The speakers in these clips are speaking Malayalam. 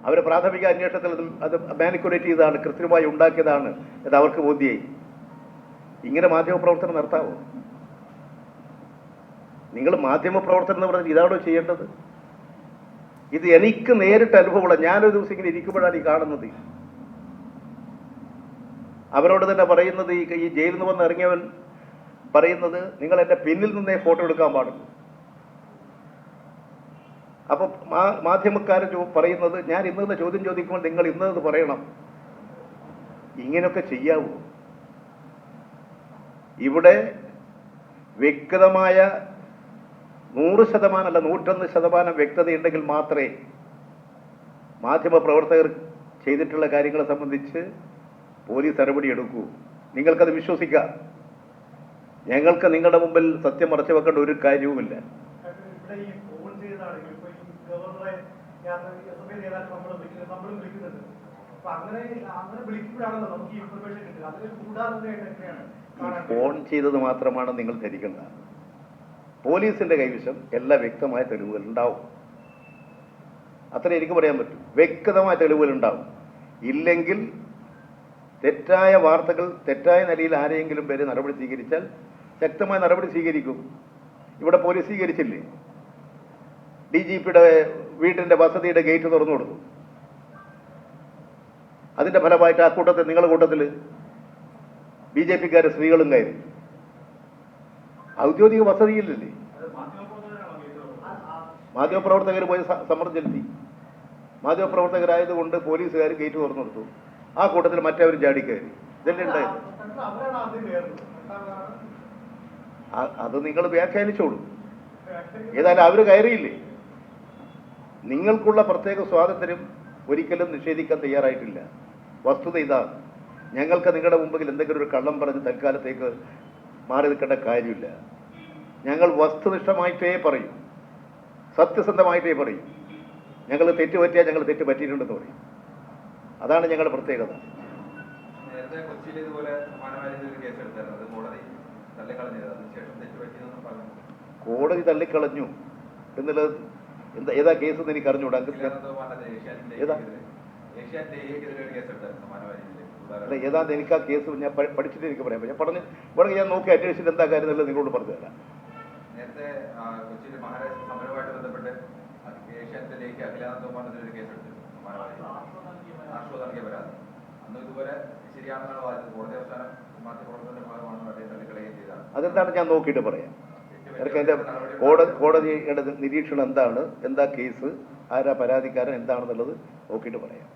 അവരെ പ്രാഥമിക അന്വേഷണത്തിൽ അത് മാനിക്കുലേറ്റ് ചെയ്തതാണ്, കൃത്രിമമായി ഉണ്ടാക്കിയതാണ് എന്ന് അവർക്ക് ബോധ്യമായി. ഇങ്ങനെ മാധ്യമപ്രവർത്തനം നടത്താവോ? നിങ്ങൾ മാധ്യമപ്രവർത്തനം എന്ന് പറഞ്ഞാൽ ഇതാണോ ചെയ്യേണ്ടത്? ഇത് എനിക്ക് നേരിട്ട് അനുഭവമുള്ള, ഞാനൊരു ദിവസം ഇങ്ങനെ ഇരിക്കുമ്പോഴാണ് ഈ കാണുന്നത്. അവരോട് തന്നെ പറയുന്നത്, ഈ ജയിലിൽ നിന്ന് വന്ന് ഇറങ്ങിയവൻ പറയുന്നത്, നിങ്ങൾ എൻ്റെ പിന്നിൽ നിന്നേ ഫോട്ടോ എടുക്കാൻ പാടുള്ളൂ. അപ്പോൾ മാധ്യമക്കാരൻ പറയുന്നത്, ഞാൻ ഇന്നത് ചോദ്യം ചോദിക്കുമ്പോൾ നിങ്ങൾ ഇന്നത് പറയണം. ഇങ്ങനെയൊക്കെ ചെയ്യാവൂ? ഇവിടെ വ്യക്തമായ 100% അല്ല 101% വ്യക്തതയുണ്ടെങ്കിൽ മാത്രമേ മാധ്യമപ്രവർത്തകർ ചെയ്തിട്ടുള്ള കാര്യങ്ങളെ സംബന്ധിച്ച് പോലീസ് നടപടി എടുക്കൂ. നിങ്ങൾക്കത് വിശ്വസിക്കാം. ഞങ്ങൾക്ക് നിങ്ങളുടെ മുമ്പിൽ സത്യം മറച്ചു വെക്കേണ്ട ഒരു കാര്യവുമില്ല. ഫോൺ ചെയ്തത് മാത്രമാണ് നിങ്ങൾ ധരിക്കേണ്ടത്. പോലീസിന്റെ കൈവശം എല്ലാ വ്യക്തമായ തെളിവുകൾ ഉണ്ടാവും. അത്ര എനിക്ക് പറയാൻ പറ്റും. വ്യക്തമായ തെളിവുകൾ ഉണ്ടാവും. ഇല്ലെങ്കിൽ തെറ്റായ വാർത്തകൾ തെറ്റായ നിലയിൽ ആരെയെങ്കിലും പേര് നടപടി സ്വീകരിച്ചാൽ ശക്തമായ നടപടി സ്വീകരിക്കും. ഇവിടെ പോലീസ് സ്വീകരിച്ചില്ലേ? DGPയുടെ വീട്ടിന്റെ വസതിയുടെ ഗേറ്റ് തുറന്നു കൊടുത്തു. അതിന്റെ ഫലമായിട്ട് ആ കൂട്ടത്തിൽ, നിങ്ങളുടെ കൂട്ടത്തിൽ BJPക്കാര് സ്ത്രീകളും കയറി. ഔദ്യോഗിക വസതിയില്ലല്ലേ? മാധ്യമപ്രവർത്തകർ പോയി സമ്മർദ്ദം ചെലുത്തി. മാധ്യമപ്രവർത്തകരായതുകൊണ്ട് പോലീസുകാർ ഗേറ്റ് തുറന്നു കൊടുത്തു. ആ കൂട്ടത്തിൽ മറ്റവരും ചാടിക്കയറി. ഇതല്ലേ ഉണ്ടായത്? അത് നിങ്ങൾ വ്യാഖ്യാനിച്ചോളൂ. ഏതായാലും അവർ കയറിയില്ലേ? നിങ്ങൾക്കുള്ള പ്രത്യേക സ്വാതന്ത്ര്യം ഒരിക്കലും നിഷേധിക്കാൻ തയ്യാറായിട്ടില്ല. വസ്തുത ഇതാണ്. ഞങ്ങൾക്ക് നിങ്ങളുടെ മുമ്പിൽ എന്തെങ്കിലും ഒരു കള്ളം പറഞ്ഞ് തൽക്കാലത്തേക്ക് മാറി നിൽക്കേണ്ട കാര്യമില്ല. ഞങ്ങൾ വസ്തുനിഷ്ഠമായിട്ടേ പറയും, സത്യസന്ധമായിട്ടേ പറയും. ഞങ്ങൾ തെറ്റ് പറ്റിയാൽ ഞങ്ങൾ തെറ്റ് പറ്റിയിട്ടുണ്ടെന്ന് പറയും. അതാണ് ഞങ്ങളുടെ പ്രത്യേകത. കോടതി തള്ളിക്കളഞ്ഞു എന്നുള്ളത് ഏതാ കേസ് എന്ന് എനിക്ക് അറിഞ്ഞൂടാ. അല്ല, ഏതാണ്ട് എനിക്ക് ആ കേസ് ഞാൻ പഠിച്ചിട്ട് എനിക്ക് പറയാം. ഞാൻ പറഞ്ഞു വേണമെങ്കിൽ ഞാൻ നോക്കി അന്വേഷിച്ചിട്ട് എന്താ കാര്യം എന്നുള്ളത് നിങ്ങളോട് പറഞ്ഞു തരാം. നേരത്തെ കൊച്ചിയിൽ മഹാരാഷ്ട്ര സമരവുമായിട്ട് ബന്ധപ്പെട്ട് ഏഷ്യാനെറ്റിലേക്ക് അഖിലാനന്ദകുമാറിനെതിരെ കേസെടുത്തു. രാഷ്ട്രീയ നൽകിയ പരാതി അന്ന് ഇതുപോലെ ശരിയാണെന്നാണ് വാദിച്ചത്. കോടതി അവസാനം മാധ്യമപ്രവർത്തനത്തിന്റെ ഭാഗമാണെന്ന് അദ്ദേഹം തള്ളിക്കളയുകയും ചെയ്തതാണ്. അതെന്താണ് ഞാൻ നോക്കിയിട്ട് പറയാം. എനിക്ക് അതിന്റെ കോടതിയുടെ നിരീക്ഷണം എന്താണ്, എന്താ കേസ്, ആരാ പരാതിക്കാരൻ എന്താണെന്നുള്ളത് നോക്കിയിട്ട് പറയാം.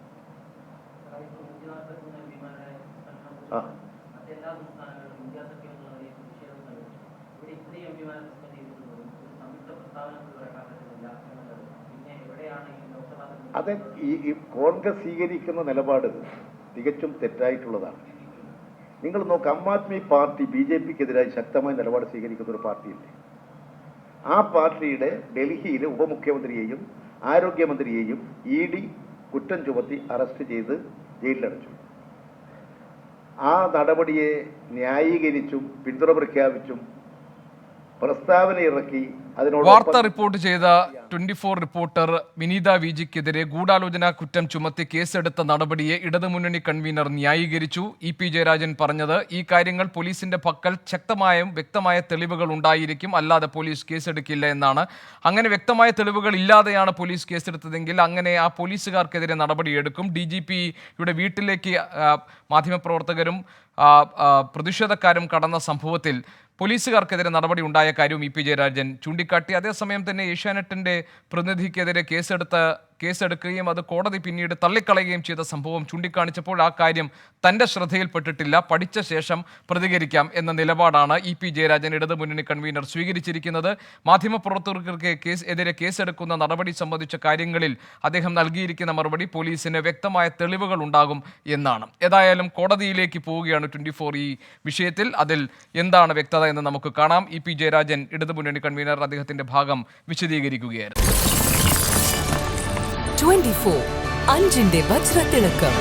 അത് ഈ കോൺഗ്രസ് സ്വീകരിക്കുന്ന നിലപാട് തികച്ചും തെറ്റായിട്ടുള്ളതാണ്. നിങ്ങൾ നോക്ക്, ആം ആദ്മി പാർട്ടി BJPക്കെതിരായി ശക്തമായ നിലപാട് സ്വീകരിക്കുന്ന ഒരു പാർട്ടിയില്ലേ? ആ പാർട്ടിയുടെ ഡൽഹിയിലെ ഉപമുഖ്യമന്ത്രിയെയും ആരോഗ്യമന്ത്രിയെയും ED കുറ്റം ചുമത്തി അറസ്റ്റ് ചെയ്ത് ജയിലിലടച്ചു. ആ നടപടിയെ ന്യായീകരിച്ചും പിന്തുണ പ്രഖ്യാപിച്ചും പ്രസ്താവന ഇറക്കി. വാർത്ത റിപ്പോർട്ട് ചെയ്ത 24 റിപ്പോർട്ടർ വിനീത VGക്കെതിരെ ഗൂഢാലോചന കുറ്റം ചുമത്തി കേസെടുത്ത നടപടിയെ ഇടതുമുന്നണി കൺവീനർ ന്യായീകരിച്ചു. EP ജയരാജൻ പറഞ്ഞത്, ഈ കാര്യങ്ങൾ പോലീസിന്റെ പക്കൽ ശക്തമായും വ്യക്തമായ തെളിവുകൾ ഉണ്ടായിരിക്കും, അല്ലാതെ പോലീസ് കേസെടുക്കില്ല എന്നാണ്. അങ്ങനെ വ്യക്തമായ തെളിവുകൾ ഇല്ലാതെയാണ് പോലീസ് കേസെടുത്തതെങ്കിൽ അങ്ങനെ ആ പോലീസുകാർക്കെതിരെ നടപടിയെടുക്കും. DGPയുടെ വീട്ടിലേക്ക് മാധ്യമപ്രവർത്തകരും പ്രതിഷേധക്കാരും കടന്ന സംഭവത്തിൽ പോലീസുകാർക്കെതിരെ നടപടി ഉണ്ടായ കാര്യവും EP ജയരാജൻ ചൂണ്ടിക്കാട്ടി. അതേസമയം തന്നെ ഏഷ്യാനെറ്റിന്റെ പ്രതിനിധിക്കെതിരെ കേസെടുക്കുകയും അത് കോടതി പിന്നീട് തള്ളിക്കളയുകയും ചെയ്ത സംഭവം ചൂണ്ടിക്കാണിച്ചപ്പോൾ ആ കാര്യം തൻ്റെ ശ്രദ്ധയിൽപ്പെട്ടിട്ടില്ല, പഠിച്ച ശേഷം പ്രതികരിക്കാം എന്ന നിലപാടാണ് EP ജയരാജൻ ഇടതുമുന്നണി കൺവീനർ സ്വീകരിച്ചിരിക്കുന്നത്. മാധ്യമപ്രവർത്തകർക്ക് എതിരെ കേസെടുക്കുന്ന നടപടി സംബന്ധിച്ച കാര്യങ്ങളിൽ അദ്ദേഹം നൽകിയിരിക്കുന്ന മറുപടി പോലീസിന് വ്യക്തമായ തെളിവുകൾ ഉണ്ടാകും എന്നാണ്. ഏതായാലും കോടതിയിലേക്ക് പോവുകയാണ് 24 ഈ വിഷയത്തിൽ. അതിൽ എന്താണ് വ്യക്തത എന്ന് നമുക്ക് കാണാം. EP ജയരാജൻ ഇടതുമുന്നണി കൺവീനർ അദ്ദേഹത്തിന്റെ ഭാഗം വിശദീകരിക്കുകയായിരുന്നു. 24 അഞ്ചിന്റെ വജ്രത്തിളക്കം.